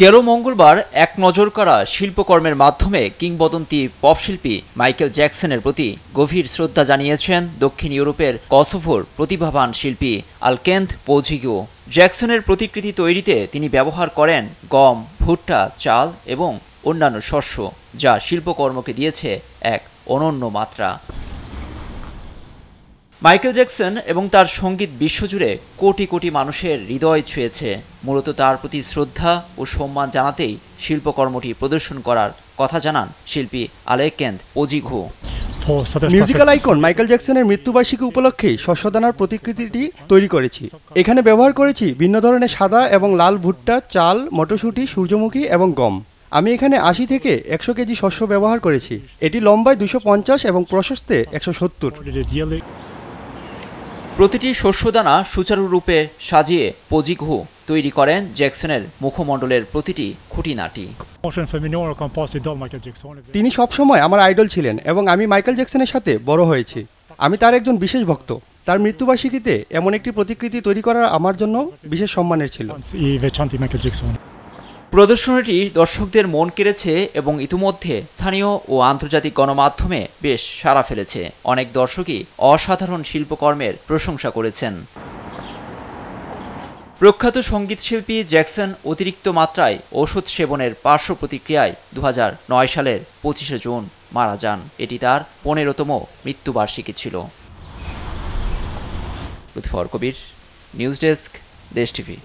গেল মঙ্গলবার এক নজরকাড়া শিল্পকর্মের মাধ্যমে কিংবদন্তি পপশিল্পী মাইকেল জ্যাকসনের প্রতি গভীর শ্রদ্ধা জানিয়েছেন দক্ষিণ ইউরোপের কসোভোর প্রতিভাবান শিল্পী আলকেন্দ পোজিগো। জ্যাকসনের প্রতিকৃতি তৈরিতে তিনি ব্যবহার করেন গম, ভুট্টা, চাল এবং অন্যান্য শস্য, যা শিল্পকর্মকে দিয়েছে এক অনন্য মাত্রা। মাইকেল জ্যাকসন এবং তার সঙ্গীত বিশ্বজুড়ে কোটি কোটি মানুষের হৃদয় ছুঁয়েছে। মূলত তার প্রতি শ্রদ্ধা ও সম্মান জানাতেই শিল্পকর্মটি প্রদর্শন করার কথা জানান শিল্পী আলেকেন্দ পোজিগো। মিউজিক্যাল আইকন মাইকেল জ্যাকসনের মৃত্যুবার্ষিকী উপলক্ষে শস্যদানার প্রতিকৃতিটি তৈরি করেছি। এখানে ব্যবহার করেছি ভিন্ন ধরনের সাদা এবং লাল ভুট্টা, চাল, মটরশুঁটি, সূর্যমুখী এবং গম। আমি এখানে 80 থেকে 100 কেজি শস্য ব্যবহার করেছি। এটি লম্বায় 250 এবং প্রশস্তে 170। প্রতিটি শস্যদানা সুচারুরূপে সাজিয়ে পোজিগো তৈরি করেন জ্যাকসনের মুখমণ্ডলের প্রতিটি খুঁটিনাটি। তিনি সবসময় আমার আইডল ছিলেন এবং আমি মাইকেল জ্যাকসনের সাথে বড় হয়েছি। আমি তার একজন বিশেষ ভক্ত। তার মৃত্যুবার্ষিকীতে এমন একটি প্রতিকৃতি তৈরি করা আমার জন্য বিশেষ সম্মানের ছিল। প্রদর্শনীটি দর্শকদের মন কেড়েছে এবং ইতিমধ্যে স্থানীয় ও আন্তর্জাতিক গণমাধ্যমে বেশ সাড়া ফেলেছে। অনেক দর্শকই অসাধারণ শিল্পকর্মের প্রশংসা করেছেন। প্রখ্যাত সঙ্গীতশিল্পী জ্যাকসন অতিরিক্ত মাত্রায় ওষুধ সেবনের পার্শ্ব প্রতিক্রিয়ায় 2009 সালের 25শে জুন মারা যান। এটি তার 15তম মৃত্যুবার্ষিকী ছিল। লুৎফর কবির, নিউজ ডেস্ক, দেশ টিভি।